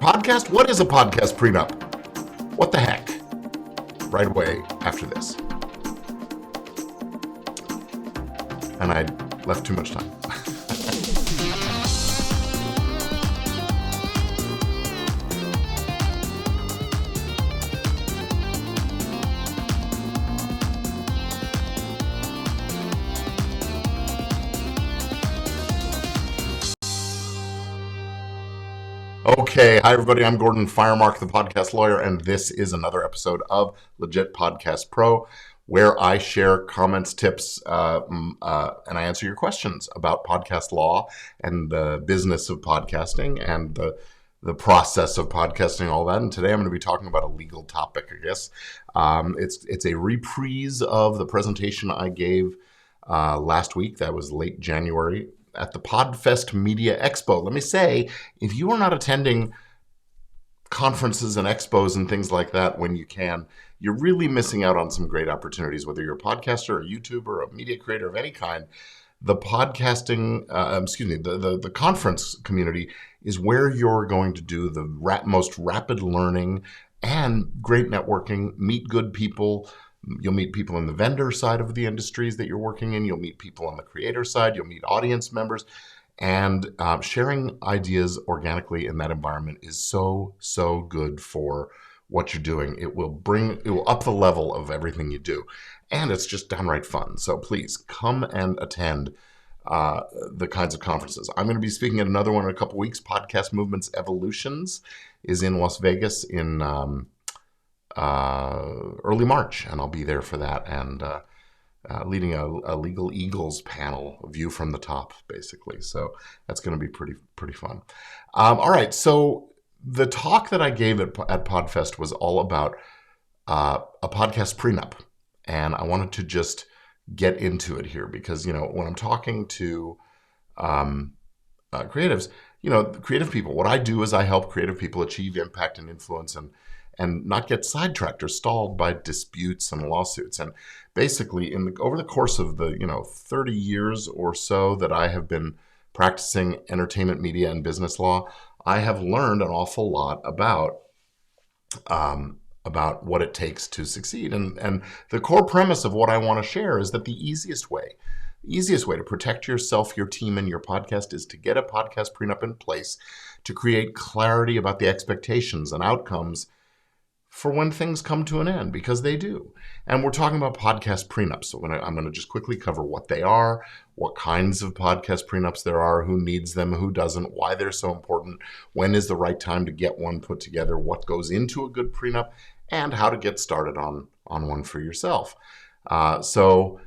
Podcast? What is a podcast prenup? What the heck? Right away after this. And I left too much time. Okay, hi everybody, I'm Gordon Firemark, the podcast lawyer, and this is another episode of Legit Podcast Pro, where I share comments, tips, and I answer your questions about podcast law and the business of podcasting and the process of podcasting, all that. And today I'm going to be talking about a legal topic, I guess. It's a reprise of the presentation I gave last week. That was late January at the Podfest Media Expo. Let me say, if you are not attending conferences and expos and things like that when you can, you're really missing out on some great opportunities, whether you're a podcaster, a YouTuber, a media creator of any kind. The podcasting, the conference community is where you're going to do the most rapid learning and great networking, meet good people. You'll meet people in the vendor side of the industries that you're working in. You'll meet people on the creator side. You'll meet audience members. And sharing ideas organically in that environment is so good for what you're doing. It will up the level of everything you do. And it's just downright fun. So please come and attend the kinds of conferences. I'm going to be speaking at another one in a couple weeks. Podcast Movements Evolutions is in Las Vegas in early March, and I'll be there for that, and leading a Legal Eagles panel, a view from the top, basically. So that's going to be pretty fun. All right, so the talk that I gave at Podfest was all about a podcast prenup, and I wanted to just get into it here because, when I'm talking to creatives, creative people, what I do is I help creative people achieve impact and influence and not get sidetracked or stalled by disputes and lawsuits. And basically, over the course of the 30 years or so that I have been practicing entertainment, media, and business law, I have learned an awful lot about what it takes to succeed. And the core premise of what I want to share is that the easiest way to protect yourself, your team, and your podcast is to get a podcast prenup in place to create clarity about the expectations and outcomes for when things come to an end, because they do. And we're talking about podcast prenups. So I'm going to just quickly cover what they are, what kinds of podcast prenups there are, who needs them, who doesn't, why they're so important, when is the right time to get one put together, what goes into a good prenup, and how to get started on one for yourself. So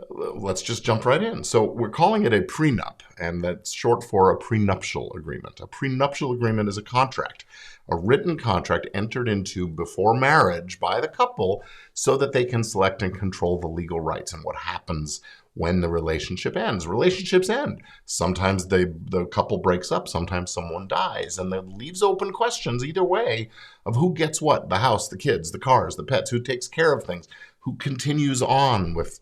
let's just jump right in. So we're calling it a prenup, and that's short for a prenuptial agreement. A prenuptial agreement is a contract, a written contract entered into before marriage by the couple so that they can select and control the legal rights and what happens when the relationship ends. Relationships end. Sometimes the couple breaks up, sometimes someone dies, and that leaves open questions either way of who gets what, the house, the kids, the cars, the pets, who takes care of things, who continues on with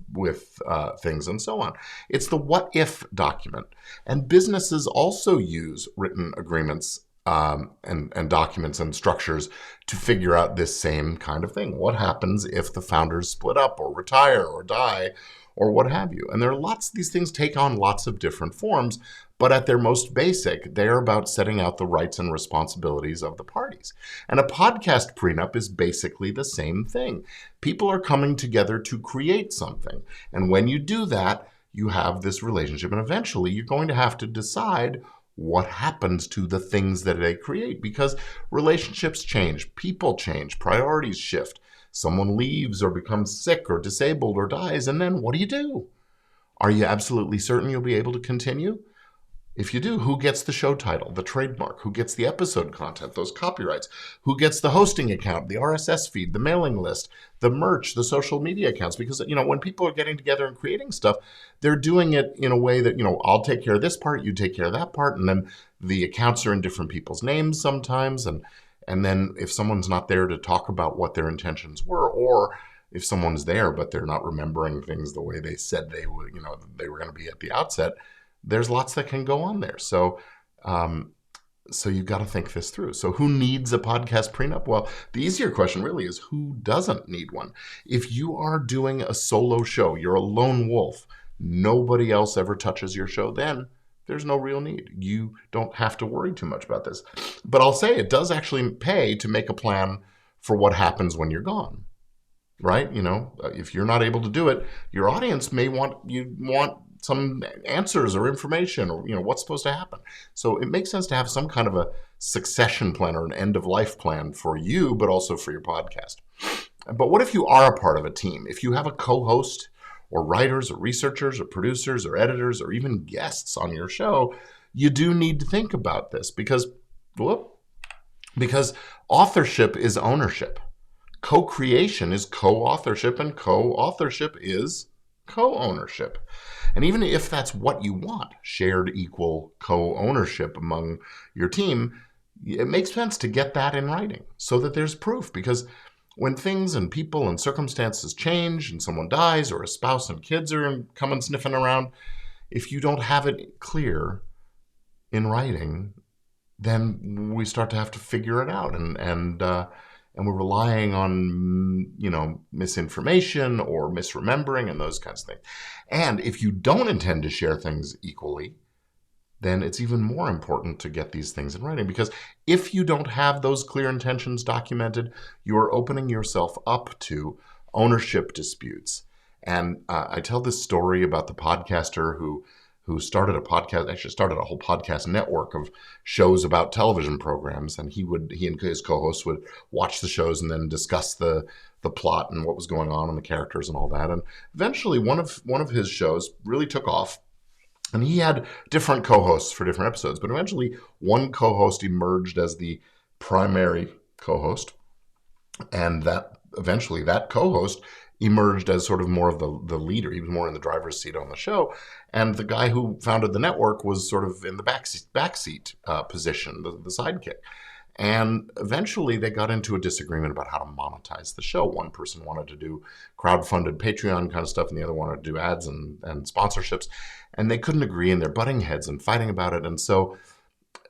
things, and so on. It's the what if document. And businesses also use written agreements and documents and structures to figure out this same kind of thing. What happens if the founders split up or retire or die or what have you? And these things take on lots of different forms, but at their most basic, they're about setting out the rights and responsibilities of the parties. And a podcast prenup is basically the same thing. People are coming together to create something. And when you do that, you have this relationship, and eventually you're going to have to decide what happens to the things that they create, because relationships change, people change, priorities shift. Someone leaves or becomes sick or disabled or dies, and then what do you do? Are you absolutely certain you'll be able to continue? If you do, who gets the show title, the trademark? Who gets the episode content, those copyrights? Who gets the hosting account, the RSS feed, the mailing list, the merch, the social media accounts? Because, when people are getting together and creating stuff, they're doing it in a way that, I'll take care of this part, you take care of that part, and then the accounts are in different people's names sometimes. And then if someone's not there to talk about what their intentions were, or if someone's there but they're not remembering things the way they said they would, they were going to be at the outset, there's lots that can go on there. So So you've got to think this through. So who needs a podcast prenup? Well, the easier question really is who doesn't need one? If you are doing a solo show, you're a lone wolf, nobody else ever touches your show, then there's no real need. You don't have to worry too much about this. But I'll say it does actually pay to make a plan for what happens when you're gone, right? If you're not able to do it, your audience may want some answers or information or, what's supposed to happen. So it makes sense to have some kind of a succession plan or an end of life plan for you, but also for your podcast. But what if you are a part of a team? If you have a co-host or writers or researchers or producers or editors or even guests on your show, you do need to think about this because authorship is ownership. Co-creation is co-authorship, and co-authorship is co-ownership. And even if that's what you want, shared equal co-ownership among your team, it makes sense to get that in writing so that there's proof. Because when things and people and circumstances change and someone dies or a spouse and kids are coming sniffing around, if you don't have it clear in writing, then we start to have to figure it out. And we're relying on, misinformation or misremembering and those kinds of things. And if you don't intend to share things equally, then it's even more important to get these things in writing. Because if you don't have those clear intentions documented, you're opening yourself up to ownership disputes. And I tell this story about the podcaster who started a podcast, actually started a whole podcast network of shows about television programs. And he and his co-hosts would watch the shows and then discuss the plot and what was going on and the characters and all that. And eventually one of his shows really took off. And he had different co-hosts for different episodes. But eventually one co-host emerged as the primary co-host. And that co-host emerged as sort of more of the leader. He was more in the driver's seat on the show. And the guy who founded the network was sort of in the backseat position, the sidekick. And eventually they got into a disagreement about how to monetize the show. One person wanted to do crowdfunded Patreon kind of stuff, and the other wanted to do ads and sponsorships. And they couldn't agree, and they're butting heads and fighting about it. And so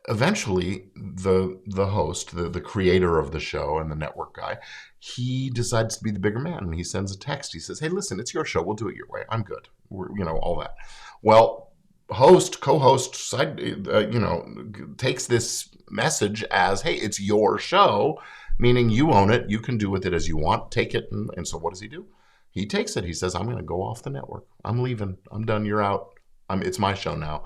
eventually the host, the creator of the show and the network guy, he decides to be the bigger man. And he sends a text. He says, "Hey, listen, it's your show. We'll do it your way. I'm good." All that. Well, co-host takes this message as, "Hey, it's your show," meaning you own it. You can do with it as you want. Take it. And so what does he do? He takes it. He says, "I'm going to go off the network. I'm leaving. I'm done. You're out. It's my show now."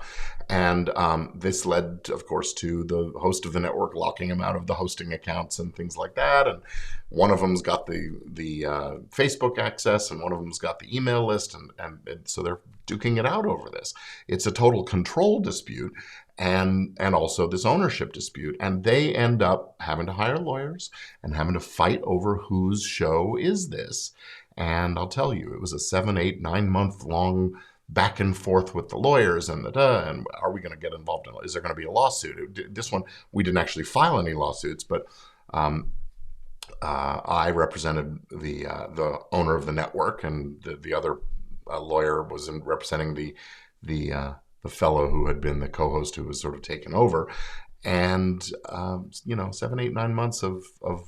And this led, of course, to the host of the network locking him out of the hosting accounts and things like that. And one of them's got the Facebook access, and one of them's got the email list, and so they're duking it out over this. It's a total control dispute, and also this ownership dispute. And they end up having to hire lawyers and having to fight over whose show is this. And I'll tell you, it was a 7, 8, 9 month long back and forth with the lawyers and and are we going to get involved in it? Is there going to be a lawsuit? This one, we didn't actually file any lawsuits, but I represented the owner of the network, and the other lawyer was representing the fellow who had been the co-host who was sort of taken over. And 7, 8, 9 months of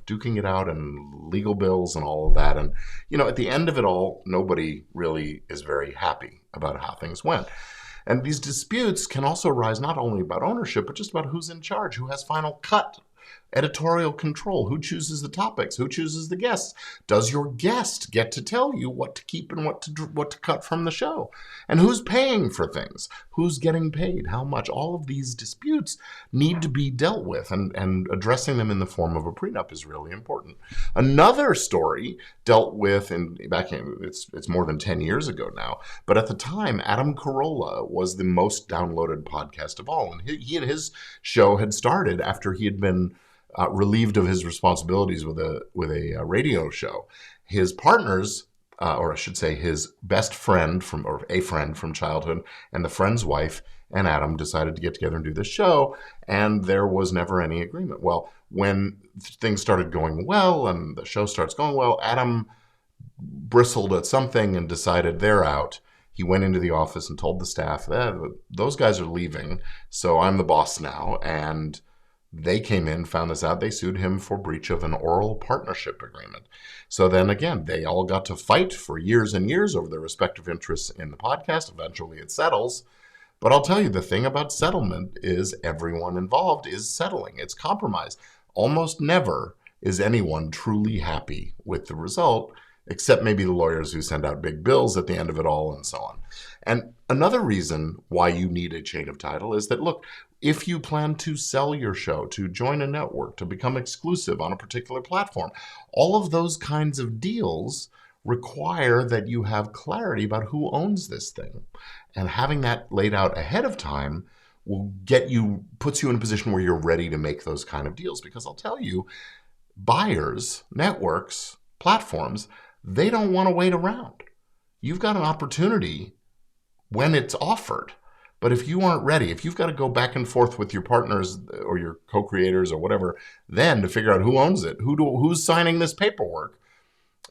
duking it out and legal bills and all of that. And at the end of it all, nobody really is very happy about how things went. And these disputes can also arise not only about ownership, but just about who's in charge, who has final cut, editorial control, who chooses the topics, who chooses the guests. Does your guest get to tell you what to keep and what to cut from the show? And who's paying for things? Who's getting paid? How much? All of these disputes need to be dealt with, and addressing them in the form of a prenup is really important. Another story dealt with, it's more than 10 years ago now, but at the time, Adam Carolla was the most downloaded podcast of all. And he and his show had started after he had been relieved of his responsibilities with a radio show. His partners, or I should say his best friend a friend from childhood, and the friend's wife and Adam decided to get together and do this show, and there was never any agreement. Well, when things started going well and the show starts going well, Adam bristled at something and decided they're out. He went into the office and told the staff, those guys are leaving, so I'm the boss now, and They came in, found this out. They sued him for breach of an oral partnership agreement. So then again, they all got to fight for years and years over their respective interests in the podcast. Eventually it settles. But I'll tell you, the thing about settlement is everyone involved is settling. It's compromise. Almost never is anyone truly happy with the result, except maybe the lawyers who send out big bills at the end of it all and so on. And another reason why you need a chain of title is that, look, if you plan to sell your show, to join a network, to become exclusive on a particular platform, all of those kinds of deals require that you have clarity about who owns this thing. And having that laid out ahead of time will puts you in a position where you're ready to make those kind of deals. Because I'll tell you, buyers, networks, platforms, they don't want to wait around. You've got an opportunity when it's offered. But if you aren't ready, if you've got to go back and forth with your partners or your co-creators or whatever, then to figure out who owns it, who's signing this paperwork,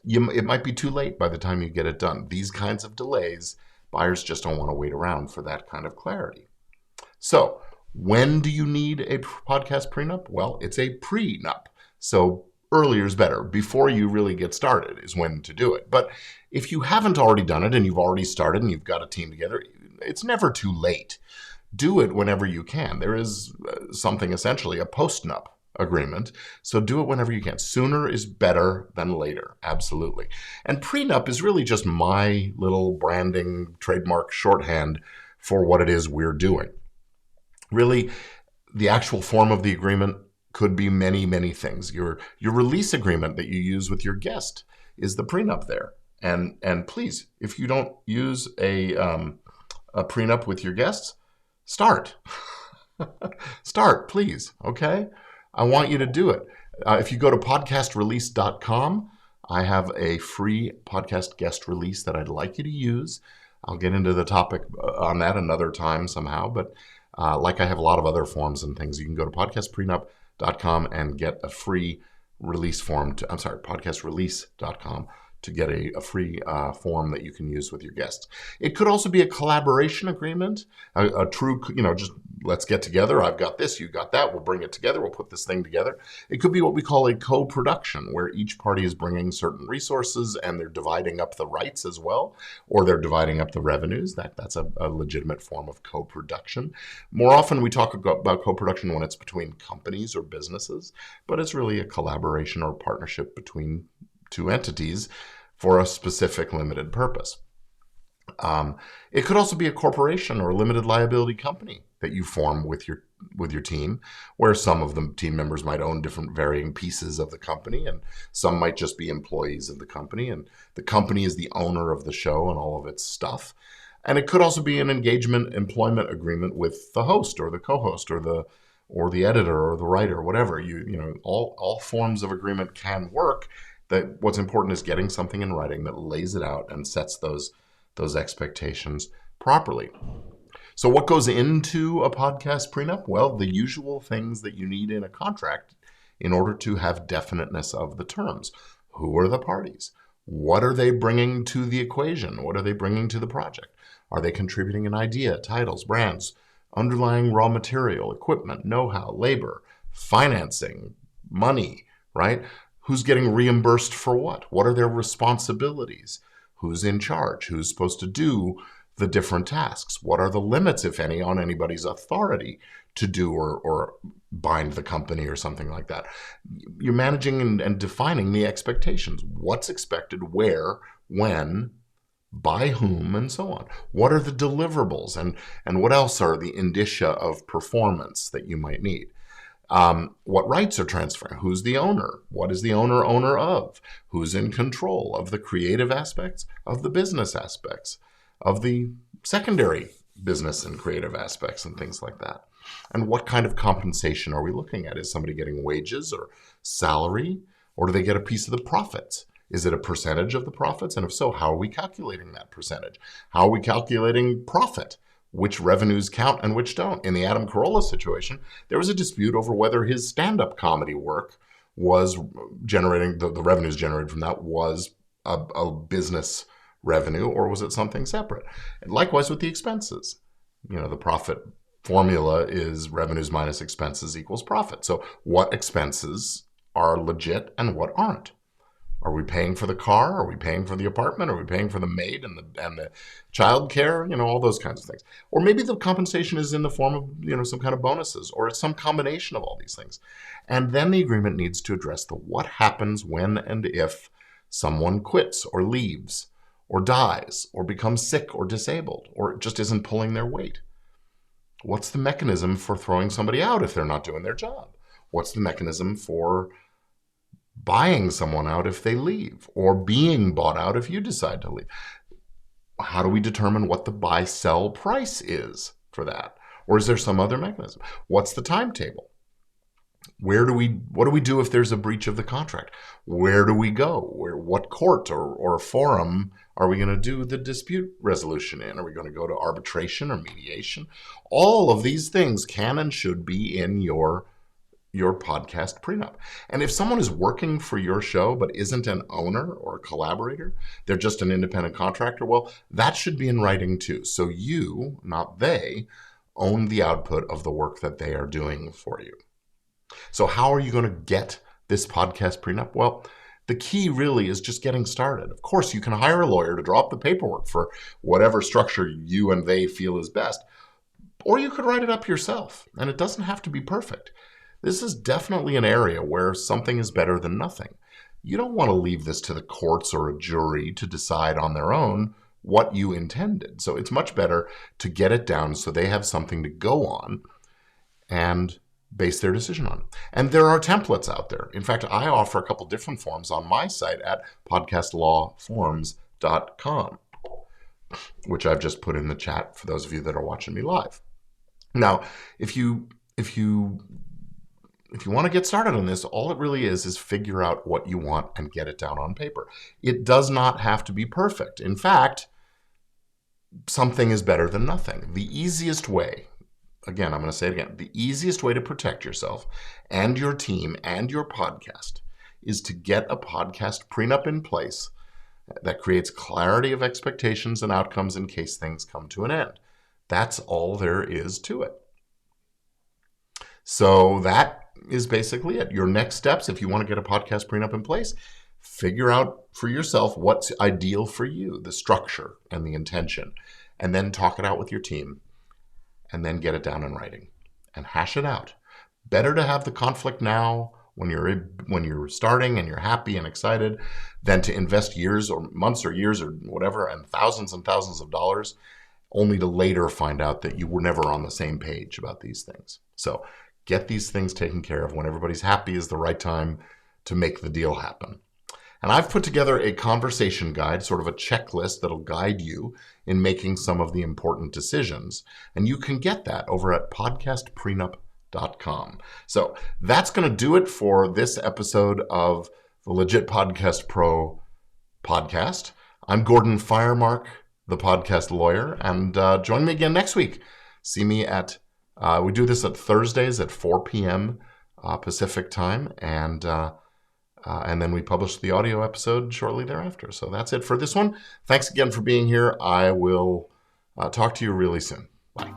it might be too late by the time you get it done. These kinds of delays, buyers just don't want to wait around for that kind of clarity. So when do you need a podcast prenup? Well, it's a prenup. So earlier is better. Before you really get started is when to do it. But if you haven't already done it and you've already started and you've got a team together, it's never too late. Do it whenever you can. There is something essentially a postnup agreement. So do it whenever you can. Sooner is better than later. Absolutely. And prenup is really just my little branding trademark shorthand for what it is we're doing. Really, the actual form of the agreement could be many, many things. Your release agreement that you use with your guest is the prenup there. And please, if you don't use a prenup with your guests, start. Start, please, okay? I want you to do it. If you go to podcastrelease.com, I have a free podcast guest release that I'd like you to use. I'll get into the topic on that another time somehow, but like I have a lot of other forms and things, you can go to podcastprenup.com and get a free release form. Podcastrelease.com to get a free form that you can use with your guests. It could also be a collaboration agreement, a true, just let's get together. I've got this, you got that. We'll bring it together. We'll put this thing together. It could be what we call a co-production, where each party is bringing certain resources and they're dividing up the rights as well, or they're dividing up the revenues. That's a legitimate form of co-production. More often we talk about co-production when it's between companies or businesses, but it's really a collaboration or partnership between two entities for a specific limited purpose. It could also be a corporation or a limited liability company that you form with your team, where some of the team members might own different varying pieces of the company, and some might just be employees of the company, and the company is the owner of the show and all of its stuff. And it could also be an employment agreement with the host or the co-host or the editor or the writer, whatever. All forms of agreement can work. That what's important is getting something in writing that lays it out and sets those expectations properly. So what goes into a podcast prenup? Well, the usual things that you need in a contract in order to have definiteness of the terms. Who are the parties? What are they bringing to the equation? What are they bringing to the project? Are they contributing an idea, titles, brands, underlying raw material, equipment, know-how, labor, financing, money, right? Who's getting reimbursed for what? What are their responsibilities? Who's in charge? Who's supposed to do the different tasks? What are the limits, if any, on anybody's authority to do or bind the company or something like that? You're managing and defining the expectations. What's expected, where, when, by whom, and so on. What are the deliverables, and what else are the indicia of performance that you might need? What rights are transferring? Who's the owner? What is the owner of? Who's in control of the creative aspects, of the business aspects, of the secondary business and creative aspects and things like that? And what kind of compensation are we looking at? Is somebody getting wages or salary, or do they get a piece of the profits? Is it a percentage of the profits? And if so, how are we calculating that percentage? How are we calculating profit? Which revenues count and which don't? In the Adam Carolla situation, there was a dispute over whether his stand-up comedy work was generating, the revenues generated from that was a business revenue, or was it something separate? And likewise with the expenses. The profit formula is revenues minus expenses equals profit. So what expenses are legit and what aren't? Are we paying for the car? Are we paying for the apartment? Are we paying for the maid and the child care? All those kinds of things. Or maybe the compensation is in the form of, some kind of bonuses, or it's some combination of all these things. And then the agreement needs to address what happens when and if someone quits or leaves or dies or becomes sick or disabled or just isn't pulling their weight. What's the mechanism for throwing somebody out if they're not doing their job? What's the mechanism for buying someone out if they leave, or being bought out if you decide to leave? How do we determine what the buy-sell price is for that? Or is there some other mechanism? What's the timetable? What do we do if there's a breach of the contract? Where do we go? What court or forum are we going to do the dispute resolution in? Are we going to go to arbitration or mediation? All of these things can and should be in your podcast prenup. And if someone is working for your show but isn't an owner or a collaborator, they're just an independent contractor, well, that should be in writing too. So you, not they, own the output of the work that they are doing for you. So how are you going to get this podcast prenup? Well, the key really is just getting started. Of course, you can hire a lawyer to draw up the paperwork for whatever structure you and they feel is best, or you could write it up yourself, and it doesn't have to be perfect. This is definitely an area where something is better than nothing. You don't want to leave this to the courts or a jury to decide on their own what you intended. So it's much better to get it down so they have something to go on and base their decision on. And there are templates out there. In fact, I offer a couple different forms on my site at podcastlawforms.com, which I've just put in the chat for those of you that are watching me live. Now, if you want to get started on this, all it really is figure out what you want and get it down on paper. It does not have to be perfect. In fact, something is better than nothing. The easiest way, again, I'm going to say it again, the easiest way to protect yourself and your team and your podcast is to get a podcast prenup in place that creates clarity of expectations and outcomes in case things come to an end. That's all there is to it. So that is basically it. Your next steps, if you want to get a podcast prenup in place, figure out for yourself what's ideal for you, the structure and the intention, and then talk it out with your team, and then get it down in writing and hash it out. Better to have the conflict now when you're starting and you're happy and excited than to invest years or months or years or whatever and thousands of dollars only to later find out that you were never on the same page about these things. So get these things taken care of. When everybody's happy is the right time to make the deal happen. And I've put together a conversation guide, sort of a checklist that'll guide you in making some of the important decisions. And you can get that over at podcastprenup.com. So that's going to do it for this episode of the Legit Podcast Pro podcast. I'm Gordon Firemark, the podcast lawyer, and join me again next week. See me at we do this at Thursdays at 4 p.m. Pacific time, and then we publish the audio episode shortly thereafter. So that's it for this one. Thanks again for being here. I will talk to you really soon. Bye.